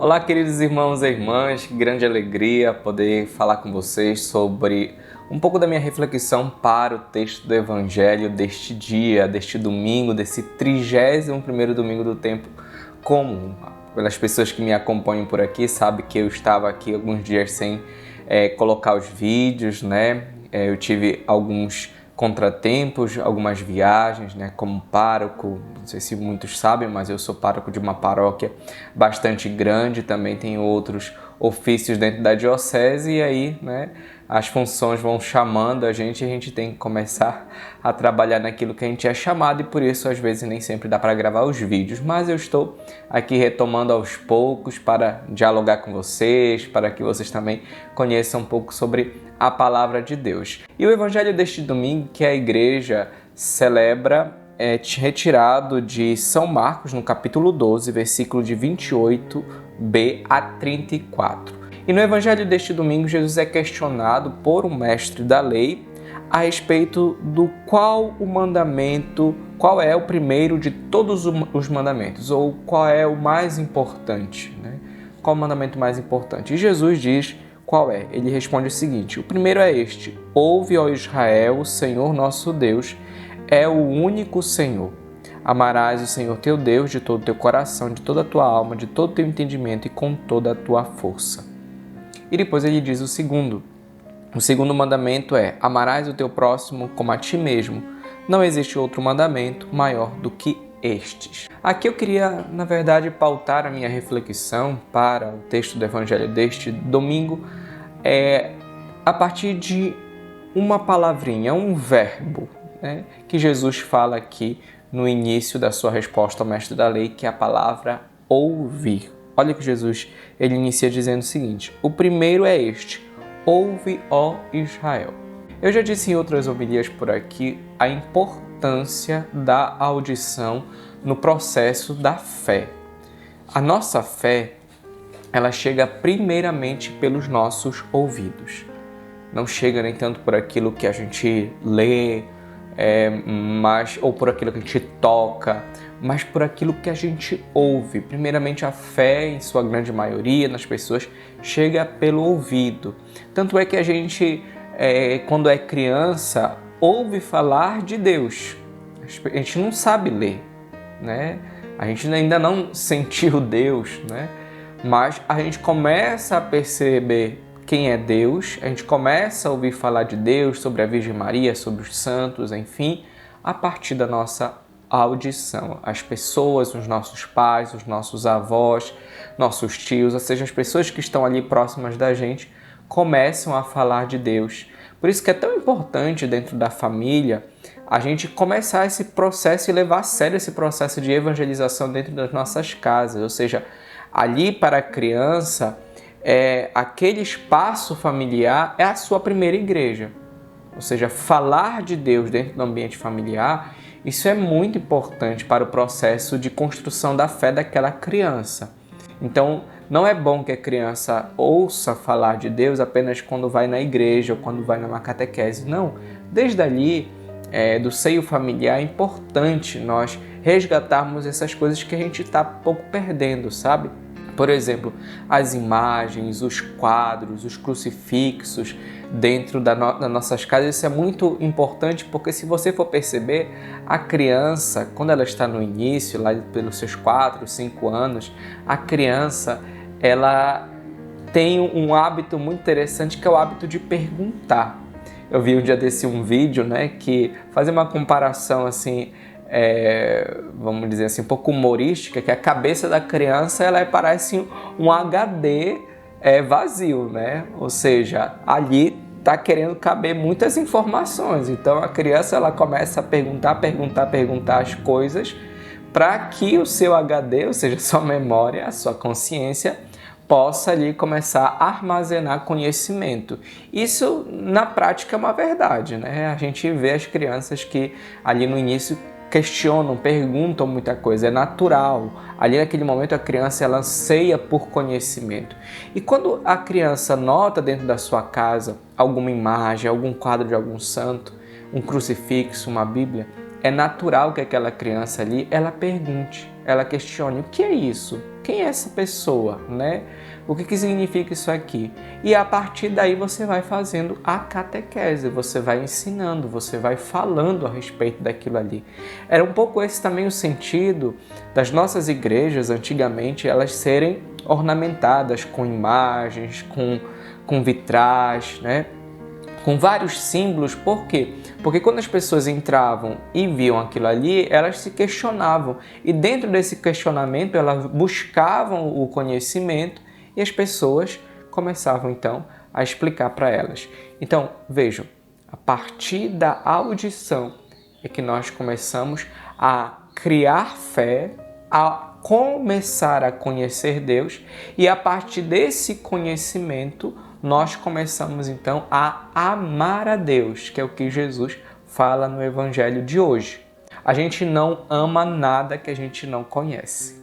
Olá, queridos irmãos e irmãs, que grande alegria poder falar com vocês sobre um pouco da minha reflexão para o texto do Evangelho deste dia, deste domingo, desse 31º domingo do tempo comum. Pelas pessoas que me acompanham por aqui, sabem que eu estava aqui alguns dias sem colocar os vídeos, né? Eu tive alguns contratempos, algumas viagens, né, como pároco, não sei se muitos sabem, mas eu sou pároco de uma paróquia bastante grande, também tenho outros ofícios dentro da diocese e aí, né, as funções vão chamando a gente e a gente tem que começar a trabalhar naquilo que a gente é chamado e por isso às vezes nem sempre dá para gravar os vídeos, mas eu estou aqui retomando aos poucos para dialogar com vocês, para que vocês também conheçam um pouco sobre a palavra de Deus. E o evangelho deste domingo que a igreja celebra é retirado de São Marcos, no capítulo 12, versículo de 28b a 34. E no evangelho deste domingo, Jesus é questionado por um mestre da lei a respeito do qual é o primeiro de todos os mandamentos, ou qual é o mais importante, né? Qual o mandamento mais importante? E Jesus diz qual é? Ele responde o seguinte: o primeiro é este: ouve, ó Israel, o Senhor nosso Deus é o único Senhor. Amarás o Senhor teu Deus de todo o teu coração, de toda a tua alma, de todo o teu entendimento e com toda a tua força. E depois ele diz o segundo mandamento é: amarás o teu próximo como a ti mesmo. Não existe outro mandamento maior do que estes. Aqui eu queria, na verdade, pautar a minha reflexão para o texto do Evangelho deste domingo a partir de uma palavrinha, um verbo, né, que Jesus fala aqui no início da sua resposta ao mestre da lei, que é a palavra ouvir. Olha que Jesus ele inicia dizendo o seguinte: o primeiro é este: ouve, ó Israel. Eu já disse em outras homilias por aqui a importância da audição no processo da fé. A nossa fé, ela chega primeiramente pelos nossos ouvidos. Não chega nem tanto por aquilo que a gente lê, ou por aquilo que a gente toca, mas por aquilo que a gente ouve. Primeiramente, a fé, em sua grande maioria, nas pessoas, chega pelo ouvido. Tanto é que a gente, quando é criança, ouve falar de Deus. A gente não sabe ler, né? A gente ainda não sentiu Deus, né? Mas a gente começa a perceber quem é Deus, a gente começa a ouvir falar de Deus, sobre a Virgem Maria, sobre os santos, enfim, a partir da nossa audição. As pessoas, os nossos pais, os nossos avós, nossos tios, ou seja, as pessoas que estão ali próximas da gente, começam a falar de Deus. Por isso que é tão importante dentro da família a gente começar esse processo e levar a sério esse processo de evangelização dentro das nossas casas, ou seja, ali para a criança, aquele espaço familiar é a sua primeira igreja. Ou seja, falar de Deus dentro do ambiente familiar, isso é muito importante para o processo de construção da fé daquela criança. Então, não é bom que a criança ouça falar de Deus apenas quando vai na igreja ou quando vai numa catequese. Não, desde ali, do seio familiar, é importante nós resgatarmos essas coisas que a gente está pouco perdendo, sabe? Por exemplo, as imagens, os quadros, os crucifixos dentro das nossas casas, isso é muito importante porque se você for perceber, a criança, quando ela está no início, lá pelos seus 4, 5 anos, a criança, ela tem um hábito muito interessante que é o hábito de perguntar. Eu vi um dia desse um vídeo, né, que fazia uma comparação assim, vamos dizer assim, um pouco humorística, que a cabeça da criança ela parece um HD vazio, né? Ou seja, ali está querendo caber muitas informações. Então a criança ela começa a perguntar as coisas para que o seu HD, ou seja, a sua memória, a sua consciência, possa ali começar a armazenar conhecimento. Isso na prática é uma verdade, né? A gente vê as crianças que ali no início questionam, perguntam muita coisa, é natural. Ali naquele momento a criança ela anseia por conhecimento. E quando a criança nota dentro da sua casa alguma imagem, algum quadro de algum santo, um crucifixo, uma Bíblia, é natural que aquela criança ali, ela pergunte, ela questione, o que é isso? Quem é essa pessoa, né? O que significa isso aqui? E a partir daí você vai fazendo a catequese, você vai ensinando, você vai falando a respeito daquilo ali. Era um pouco esse também o sentido das nossas igrejas antigamente, elas serem ornamentadas com imagens, com vitrais, né? Com vários símbolos. Por quê? Porque quando as pessoas entravam e viam aquilo ali, elas se questionavam. E dentro desse questionamento, elas buscavam o conhecimento e as pessoas começavam, então, a explicar para elas. Então, vejam, a partir da audição é que nós começamos a criar fé, a começar a conhecer Deus e a partir desse conhecimento nós começamos então a amar a Deus, que é o que Jesus fala no Evangelho de hoje. A gente não ama nada que a gente não conhece.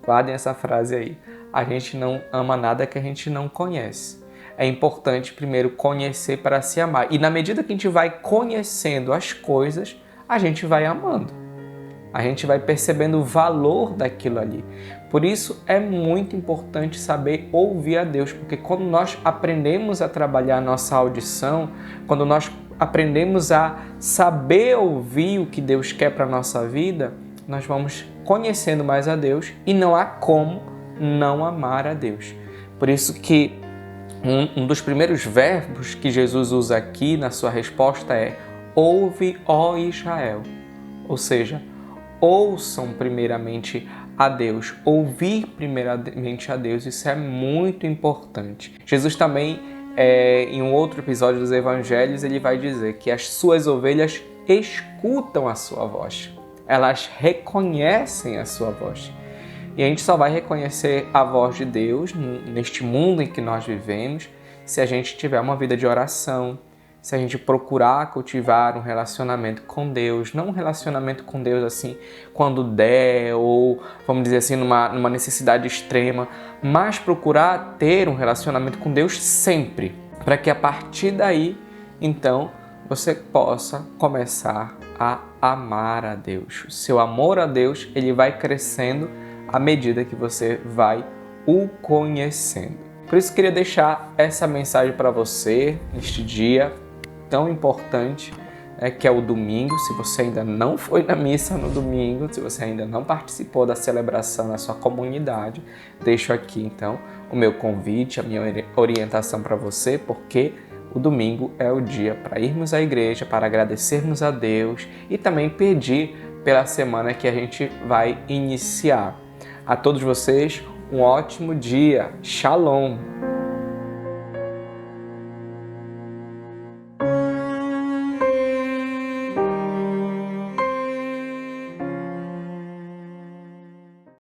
Guardem essa frase aí. A gente não ama nada que a gente não conhece. É importante primeiro conhecer para se amar. E na medida que a gente vai conhecendo as coisas, a gente vai amando. A gente vai percebendo o valor daquilo ali. Por isso é muito importante saber ouvir a Deus, porque quando nós aprendemos a trabalhar a nossa audição, quando nós aprendemos a saber ouvir o que Deus quer para a nossa vida, nós vamos conhecendo mais a Deus e não há como não amar a Deus. Por isso que um dos primeiros verbos que Jesus usa aqui na sua resposta é ouve, ó Israel. Ou seja, ouçam primeiramente a Deus, ouvir primeiramente a Deus, isso é muito importante. Jesus também, em um outro episódio dos Evangelhos, ele vai dizer que as suas ovelhas escutam a sua voz, elas reconhecem a sua voz. E a gente só vai reconhecer a voz de Deus neste mundo em que nós vivemos se a gente tiver uma vida de oração, se a gente procurar cultivar um relacionamento com Deus, não um relacionamento com Deus assim, quando der, ou vamos dizer assim, numa necessidade extrema, mas procurar ter um relacionamento com Deus sempre, para que a partir daí, então, você possa começar a amar a Deus. O seu amor a Deus, ele vai crescendo à medida que você vai o conhecendo. Por isso, queria deixar essa mensagem para você neste dia tão importante, que é o domingo. Se você ainda não foi na missa no domingo, se você ainda não participou da celebração na sua comunidade, deixo aqui então o meu convite, a minha orientação para você, porque o domingo é o dia para irmos à igreja, para agradecermos a Deus e também pedir pela semana que a gente vai iniciar. A todos vocês, um ótimo dia. Shalom!